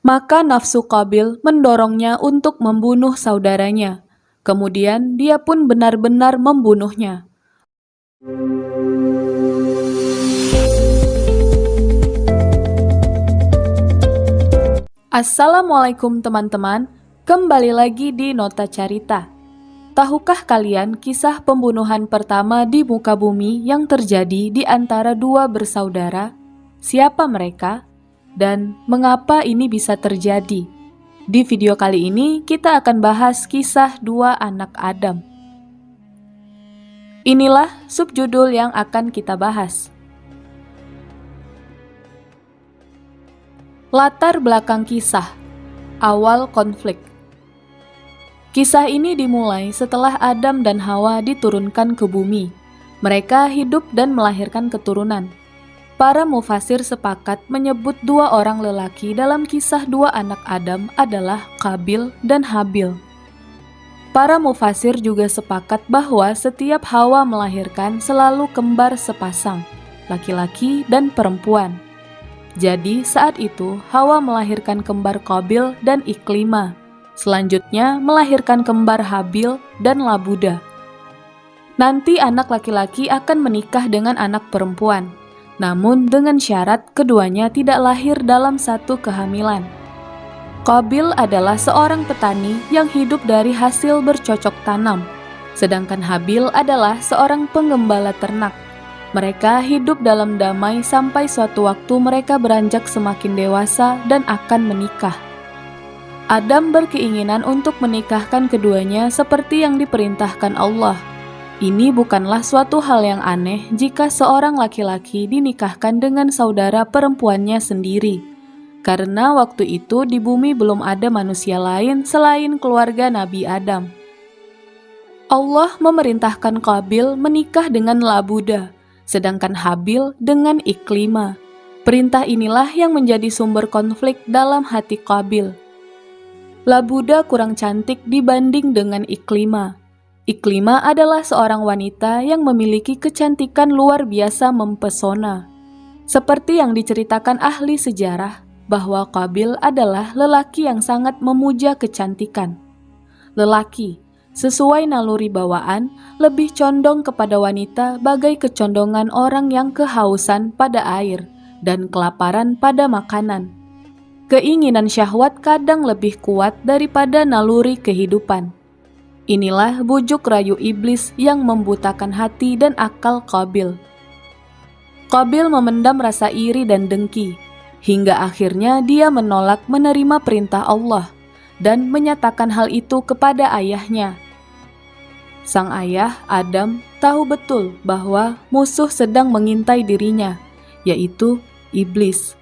Maka nafsu Qabil mendorongnya untuk membunuh saudaranya. Kemudian dia pun benar-benar membunuhnya. Assalamualaikum teman-teman, kembali lagi di Nota Carita. Tahukah kalian kisah pembunuhan pertama di muka bumi yang terjadi di antara dua bersaudara? Siapa mereka? Dan mengapa ini bisa terjadi? Di video kali ini kita akan bahas kisah dua anak Adam. Inilah subjudul yang akan kita bahas. Latar belakang kisah, awal konflik. Kisah ini dimulai setelah Adam dan Hawa diturunkan ke bumi. Mereka hidup dan melahirkan keturunan. Para mufasir sepakat menyebut dua orang lelaki dalam kisah dua anak Adam adalah Qabil dan Habil. Para mufasir juga sepakat bahwa setiap Hawa melahirkan selalu kembar sepasang, laki-laki dan perempuan. Jadi saat itu Hawa melahirkan kembar Qabil dan Iklima. Selanjutnya melahirkan kembar Habil dan Labuda. Nanti anak laki-laki akan menikah dengan anak perempuan. Namun dengan syarat keduanya tidak lahir dalam satu kehamilan. Qabil adalah seorang petani yang hidup dari hasil bercocok tanam. Sedangkan Habil adalah seorang penggembala ternak. Mereka hidup dalam damai sampai suatu waktu mereka beranjak semakin dewasa dan akan menikah. Adam berkeinginan untuk menikahkan keduanya seperti yang diperintahkan Allah. Ini bukanlah suatu hal yang aneh jika seorang laki-laki dinikahkan dengan saudara perempuannya sendiri. Karena waktu itu di bumi belum ada manusia lain selain keluarga Nabi Adam. Allah memerintahkan Qabil menikah dengan Labuda, sedangkan Habil dengan Iklima. Perintah inilah yang menjadi sumber konflik dalam hati Qabil. Labuda kurang cantik dibanding dengan Iklima. Iklima adalah seorang wanita yang memiliki kecantikan luar biasa mempesona. Seperti yang diceritakan ahli sejarah, bahwa Qabil adalah lelaki yang sangat memuja kecantikan. Lelaki, sesuai naluri bawaan, lebih condong kepada wanita bagai kecondongan orang yang kehausan pada air dan kelaparan pada makanan. Keinginan syahwat kadang lebih kuat daripada naluri kehidupan. Inilah bujuk rayu iblis yang membutakan hati dan akal Qabil. Qabil memendam rasa iri dan dengki, hingga akhirnya dia menolak menerima perintah Allah dan menyatakan hal itu kepada ayahnya. Sang ayah, Adam, tahu betul bahwa musuh sedang mengintai dirinya, yaitu iblis.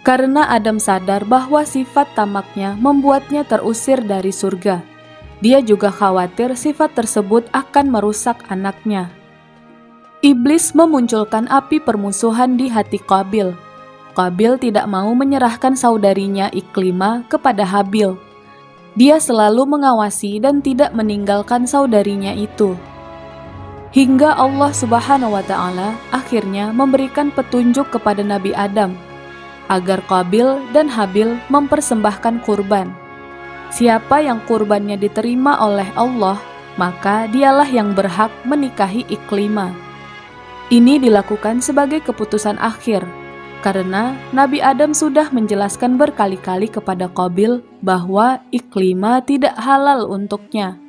Karena Adam sadar bahwa sifat tamaknya membuatnya terusir dari surga. Dia juga khawatir sifat tersebut akan merusak anaknya. Iblis memunculkan api permusuhan di hati Qabil. Qabil tidak mau menyerahkan saudarinya Iklima kepada Habil. Dia selalu mengawasi dan tidak meninggalkan saudarinya itu. Hingga Allah Subhanahu wa Ta'ala akhirnya memberikan petunjuk kepada Nabi Adam agar Qabil dan Habil mempersembahkan kurban. Siapa yang kurbannya diterima oleh Allah, maka dialah yang berhak menikahi Iklima. Ini dilakukan sebagai keputusan akhir, karena Nabi Adam sudah menjelaskan berkali-kali kepada Qabil bahwa Iklima tidak halal untuknya.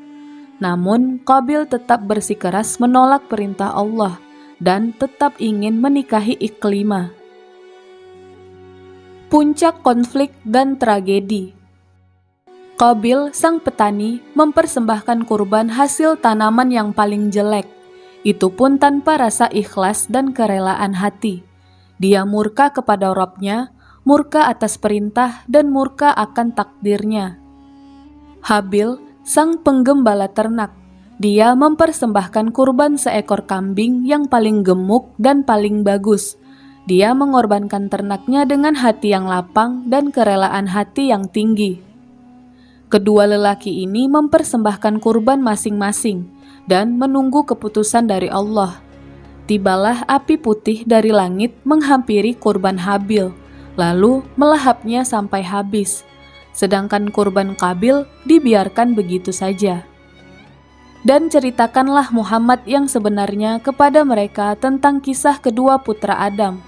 Namun Qabil tetap bersikeras menolak perintah Allah dan tetap ingin menikahi Iklima. Puncak konflik dan tragedi. Qabil, sang petani, mempersembahkan kurban hasil tanaman yang paling jelek. Itu pun tanpa rasa ikhlas dan kerelaan hati. Dia murka kepada Rabb-nya, murka atas perintah dan murka akan takdirnya. Habil, sang penggembala ternak, dia mempersembahkan kurban seekor kambing yang paling gemuk dan paling bagus. Dia mengorbankan ternaknya dengan hati yang lapang dan kerelaan hati yang tinggi. Kedua lelaki ini mempersembahkan kurban masing-masing dan menunggu keputusan dari Allah. Tibalah api putih dari langit menghampiri kurban Habil, lalu melahapnya sampai habis, sedangkan kurban Qabil dibiarkan begitu saja. Dan ceritakanlah Muhammad yang sebenarnya kepada mereka tentang kisah kedua putra Adam.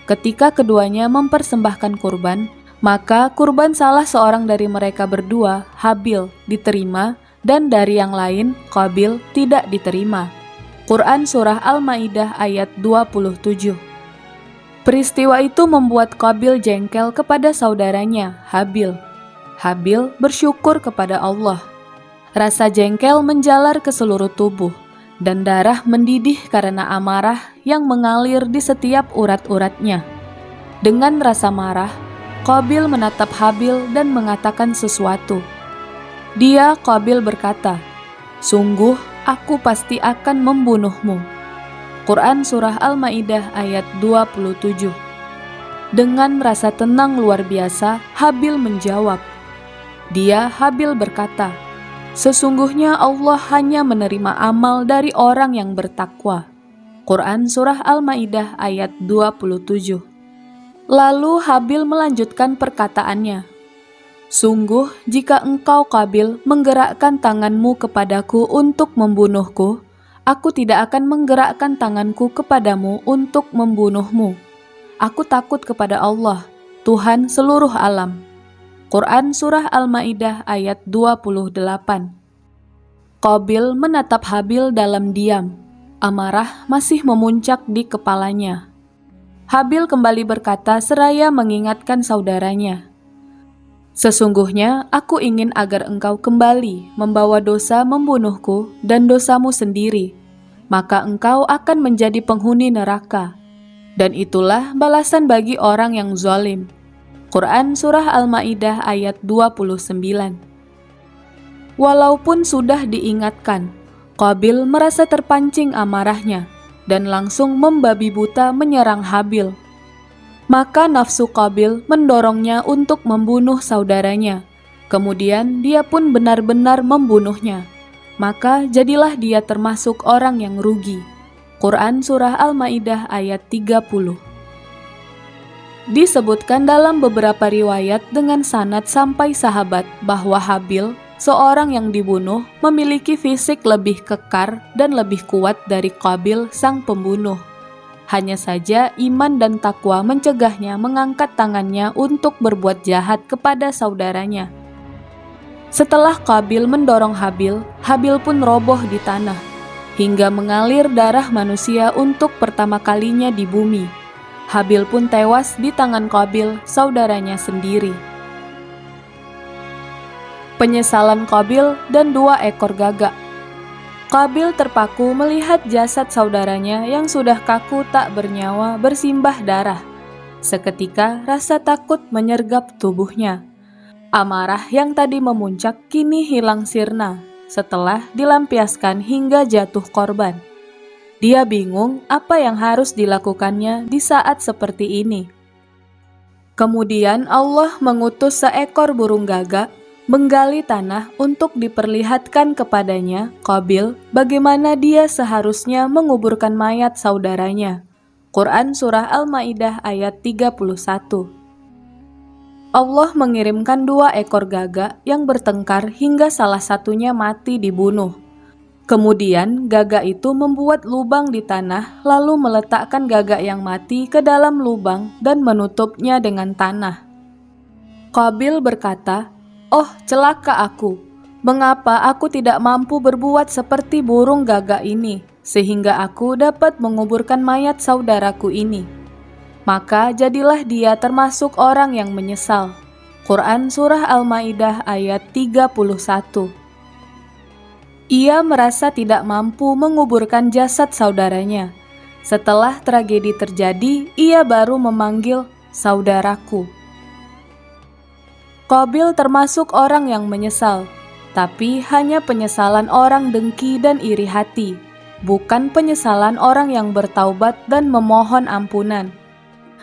Ketika keduanya mempersembahkan kurban, maka kurban salah seorang dari mereka berdua, Habil, diterima, dan dari yang lain, Qabil, tidak diterima. Quran Surah Al-Ma'idah ayat 27. Peristiwa itu membuat Qabil jengkel kepada saudaranya, Habil. Habil bersyukur kepada Allah. Rasa jengkel menjalar ke seluruh tubuh, dan darah mendidih karena amarah yang mengalir di setiap urat-uratnya. Dengan rasa marah, Qabil menatap Habil dan mengatakan sesuatu. Dia, Qabil, berkata, "Sungguh, aku pasti akan membunuhmu." Quran Surah Al-Ma'idah ayat 27. Dengan rasa tenang luar biasa, Habil menjawab. Dia, Habil, berkata, "Sesungguhnya Allah hanya menerima amal dari orang yang bertakwa." Quran Surah Al-Ma'idah ayat 27. Lalu Habil melanjutkan perkataannya, "Sungguh, jika engkau, Qabil, menggerakkan tanganmu kepadaku untuk membunuhku, aku tidak akan menggerakkan tanganku kepadamu untuk membunuhmu. Aku takut kepada Allah, Tuhan seluruh alam." Quran Surah Al-Ma'idah ayat 28. Qabil menatap Habil dalam diam. Amarah masih memuncak di kepalanya. Habil kembali berkata seraya mengingatkan saudaranya, "Sesungguhnya aku ingin agar engkau kembali membawa dosa membunuhku dan dosamu sendiri, maka engkau akan menjadi penghuni neraka. Dan itulah balasan bagi orang yang zalim." Quran Surah Al-Ma'idah ayat 29. Walaupun sudah diingatkan, Qabil merasa terpancing amarahnya dan langsung membabi buta menyerang Habil. Maka nafsu Qabil mendorongnya untuk membunuh saudaranya. Kemudian dia pun benar-benar membunuhnya. Maka jadilah dia termasuk orang yang rugi. Quran Surah Al-Ma'idah ayat 30. Disebutkan dalam beberapa riwayat dengan sanad sampai sahabat bahwa Habil, seorang yang dibunuh, memiliki fisik lebih kekar dan lebih kuat dari Qabil sang pembunuh. Hanya saja iman dan takwa mencegahnya mengangkat tangannya untuk berbuat jahat kepada saudaranya. Setelah Qabil mendorong Habil, Habil pun roboh di tanah, hingga mengalir darah manusia untuk pertama kalinya di bumi. Habil pun tewas di tangan Qabil, saudaranya sendiri. Penyesalan Qabil dan 2 ekor gagak. Qabil terpaku melihat jasad saudaranya yang sudah kaku tak bernyawa bersimbah darah. Seketika rasa takut menyergap tubuhnya. Amarah yang tadi memuncak kini hilang sirna setelah dilampiaskan hingga jatuh korban. Dia bingung apa yang harus dilakukannya di saat seperti ini. Kemudian Allah mengutus seekor burung gagak menggali tanah untuk diperlihatkan kepadanya, Qabil, bagaimana dia seharusnya menguburkan mayat saudaranya. Quran Surah Al-Ma'idah ayat 31. Allah mengirimkan 2 ekor gagak yang bertengkar hingga salah satunya mati dibunuh. Kemudian gagak itu membuat lubang di tanah lalu meletakkan gagak yang mati ke dalam lubang dan menutupnya dengan tanah. Qabil berkata, "Oh, celaka aku. Mengapa aku tidak mampu berbuat seperti burung gagak ini, sehingga aku dapat menguburkan mayat saudaraku ini?" Maka jadilah dia termasuk orang yang menyesal. Quran Surah Al-Ma'idah ayat 31. Ia merasa tidak mampu menguburkan jasad saudaranya. Setelah tragedi terjadi, ia baru memanggil saudaraku. Qabil termasuk orang yang menyesal, tapi hanya penyesalan orang dengki dan iri hati, bukan penyesalan orang yang bertaubat dan memohon ampunan.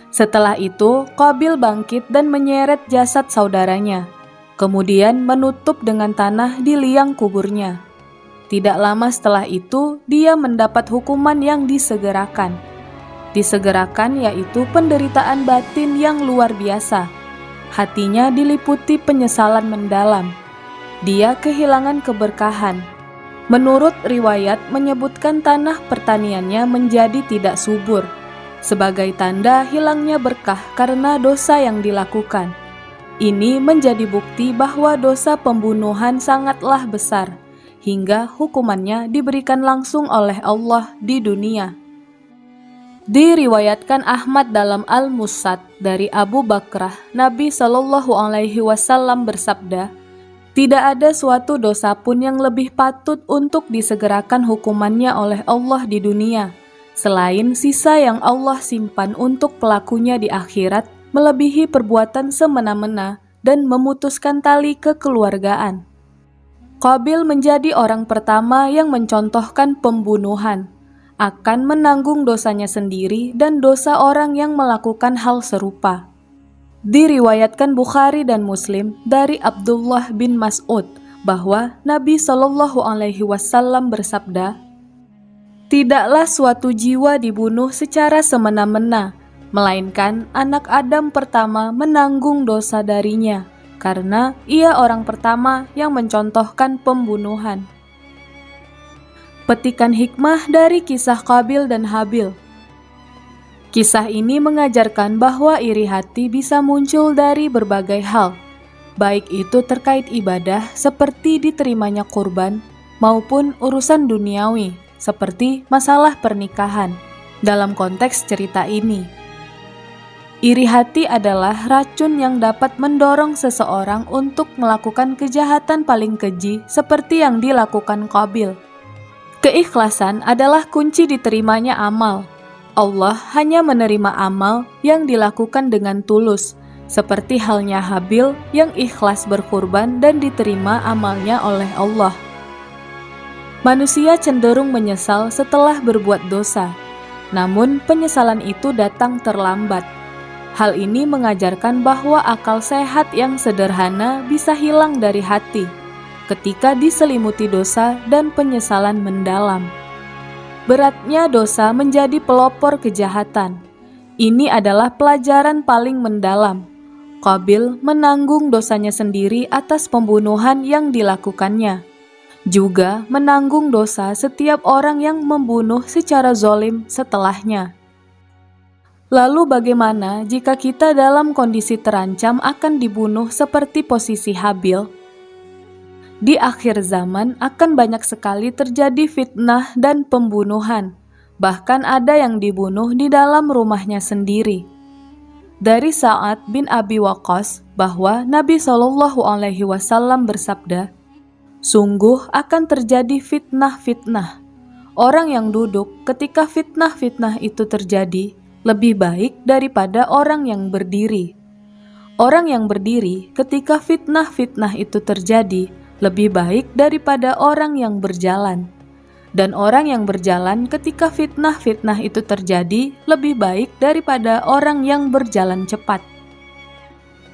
Setelah itu, Qabil bangkit dan menyeret jasad saudaranya, kemudian menutup dengan tanah di liang kuburnya. Tidak lama setelah itu, dia mendapat hukuman yang disegerakan. Disegerakan yaitu penderitaan batin yang luar biasa. Hatinya diliputi penyesalan mendalam. Dia kehilangan keberkahan. Menurut riwayat menyebutkan tanah pertaniannya menjadi tidak subur, sebagai tanda hilangnya berkah karena dosa yang dilakukan. Ini menjadi bukti bahwa dosa pembunuhan sangatlah besar, hingga hukumannya diberikan langsung oleh Allah di dunia. Diriwayatkan Ahmad dalam Al-Musnad dari Abu Bakrah, Nabi Shallallahu Alaihi Wasallam bersabda, "Tidak ada suatu dosa pun yang lebih patut untuk disegerakan hukumannya oleh Allah di dunia, selain sisa yang Allah simpan untuk pelakunya di akhirat, melebihi perbuatan semena-mena dan memutuskan tali kekeluargaan." Qabil menjadi orang pertama yang mencontohkan pembunuhan, akan menanggung dosanya sendiri dan dosa orang yang melakukan hal serupa. Diriwayatkan Bukhari dan Muslim dari Abdullah bin Mas'ud bahwa Nabi Shallallahu Alaihi Wasallam bersabda, "Tidaklah suatu jiwa dibunuh secara semena-mena, melainkan anak Adam pertama menanggung dosa darinya, karena ia orang pertama yang mencontohkan pembunuhan." Petikan hikmah dari kisah Qabil dan Habil. Kisah ini mengajarkan bahwa iri hati bisa muncul dari berbagai hal, baik itu terkait ibadah seperti diterimanya kurban, maupun urusan duniawi seperti masalah pernikahan. Dalam konteks cerita ini, iri hati adalah racun yang dapat mendorong seseorang untuk melakukan kejahatan paling keji seperti yang dilakukan Qabil. Keikhlasan adalah kunci diterimanya amal. Allah hanya menerima amal yang dilakukan dengan tulus, seperti halnya Habil yang ikhlas berkurban dan diterima amalnya oleh Allah. Manusia cenderung menyesal setelah berbuat dosa, namun penyesalan itu datang terlambat. Hal ini mengajarkan bahwa akal sehat yang sederhana bisa hilang dari hati ketika diselimuti dosa dan penyesalan mendalam. Beratnya dosa menjadi pelopor kejahatan. Ini adalah pelajaran paling mendalam. Qabil menanggung dosanya sendiri atas pembunuhan yang dilakukannya. Juga menanggung dosa setiap orang yang membunuh secara zalim setelahnya. Lalu bagaimana jika kita dalam kondisi terancam akan dibunuh seperti posisi Habil? Di akhir zaman akan banyak sekali terjadi fitnah dan pembunuhan, bahkan ada yang dibunuh di dalam rumahnya sendiri. Dari Sa'ad bin Abi Waqqas bahwa Nabi Shallallahu Alaihi Wasallam bersabda, "Sungguh akan terjadi fitnah-fitnah. Orang yang duduk ketika fitnah-fitnah itu terjadi lebih baik daripada orang yang berdiri. Orang yang berdiri ketika fitnah-fitnah itu terjadi lebih baik daripada orang yang berjalan. Dan orang yang berjalan ketika fitnah-fitnah itu terjadi lebih baik daripada orang yang berjalan cepat."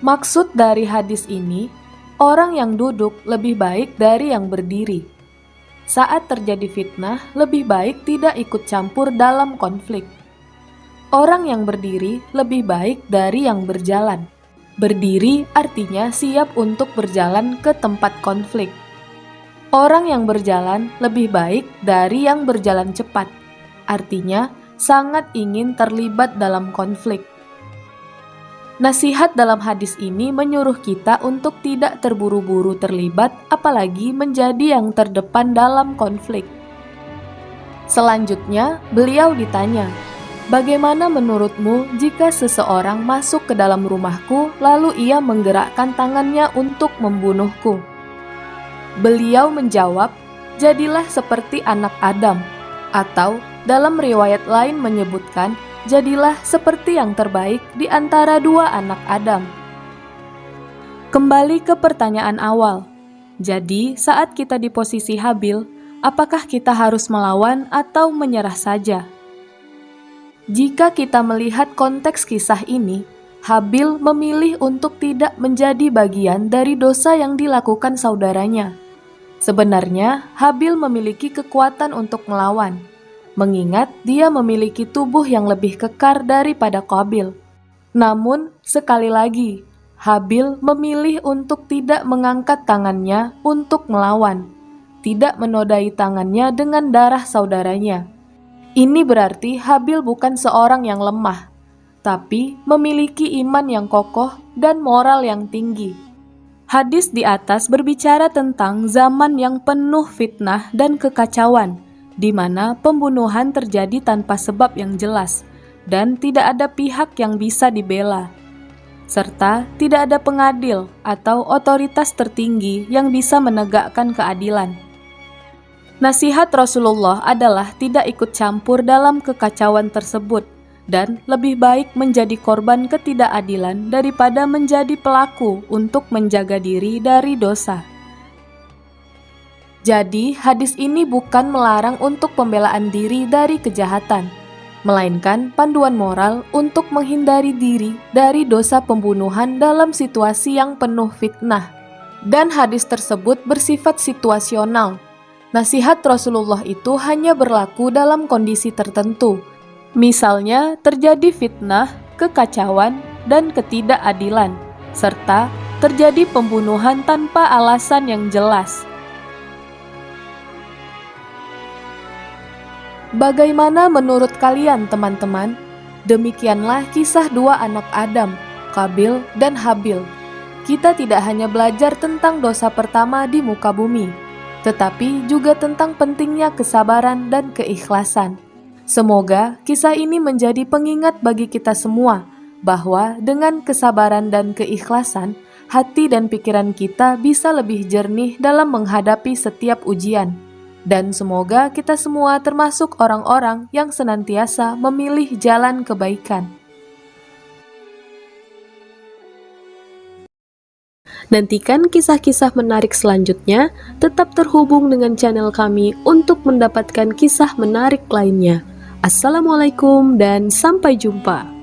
Maksud dari hadis ini, orang yang duduk lebih baik dari yang berdiri. Saat terjadi fitnah, lebih baik tidak ikut campur dalam konflik. Orang yang berdiri lebih baik dari yang berjalan. Berdiri artinya siap untuk berjalan ke tempat konflik. Orang yang berjalan lebih baik dari yang berjalan cepat, artinya sangat ingin terlibat dalam konflik. Nasihat dalam hadis ini menyuruh kita untuk tidak terburu-buru terlibat, apalagi menjadi yang terdepan dalam konflik. Selanjutnya, beliau ditanya, "Bagaimana menurutmu jika seseorang masuk ke dalam rumahku lalu ia menggerakkan tangannya untuk membunuhku?" Beliau menjawab, "Jadilah seperti anak Adam," atau dalam riwayat lain menyebutkan, "Jadilah seperti yang terbaik di antara dua anak Adam." Kembali ke pertanyaan awal. Jadi, saat kita di posisi Habil, apakah kita harus melawan atau menyerah saja? Jika kita melihat konteks kisah ini, Habil memilih untuk tidak menjadi bagian dari dosa yang dilakukan saudaranya. Sebenarnya, Habil memiliki kekuatan untuk melawan. mengingat dia memiliki tubuh yang lebih kekar daripada Qabil. Namun, sekali lagi, Habil memilih untuk tidak mengangkat tangannya untuk melawan, tidak menodai tangannya dengan darah saudaranya. Ini berarti Habil bukan seorang yang lemah, tapi memiliki iman yang kokoh dan moral yang tinggi. Hadis di atas berbicara tentang zaman yang penuh fitnah dan kekacauan, di mana pembunuhan terjadi tanpa sebab yang jelas, dan tidak ada pihak yang bisa dibela, serta tidak ada pengadil atau otoritas tertinggi yang bisa menegakkan keadilan. Nasihat Rasulullah adalah tidak ikut campur dalam kekacauan tersebut, dan lebih baik menjadi korban ketidakadilan daripada menjadi pelaku untuk menjaga diri dari dosa. Jadi, hadis ini bukan melarang untuk pembelaan diri dari kejahatan, melainkan panduan moral untuk menghindari diri dari dosa pembunuhan dalam situasi yang penuh fitnah. Dan hadis tersebut bersifat situasional. Nasihat Rasulullah itu hanya berlaku dalam kondisi tertentu. Misalnya terjadi fitnah, kekacauan, dan ketidakadilan, serta terjadi pembunuhan tanpa alasan yang jelas. Bagaimana menurut kalian, teman-teman? Demikianlah kisah dua anak Adam, Qabil dan Habil. Kita tidak hanya belajar tentang dosa pertama di muka bumi, tetapi juga tentang pentingnya kesabaran dan keikhlasan. Semoga kisah ini menjadi pengingat bagi kita semua, bahwa dengan kesabaran dan keikhlasan, hati dan pikiran kita bisa lebih jernih dalam menghadapi setiap ujian. Dan semoga kita semua termasuk orang-orang yang senantiasa memilih jalan kebaikan. Nantikan kisah-kisah menarik selanjutnya, tetap terhubung dengan channel kami untuk mendapatkan kisah menarik lainnya. Assalamualaikum dan sampai jumpa.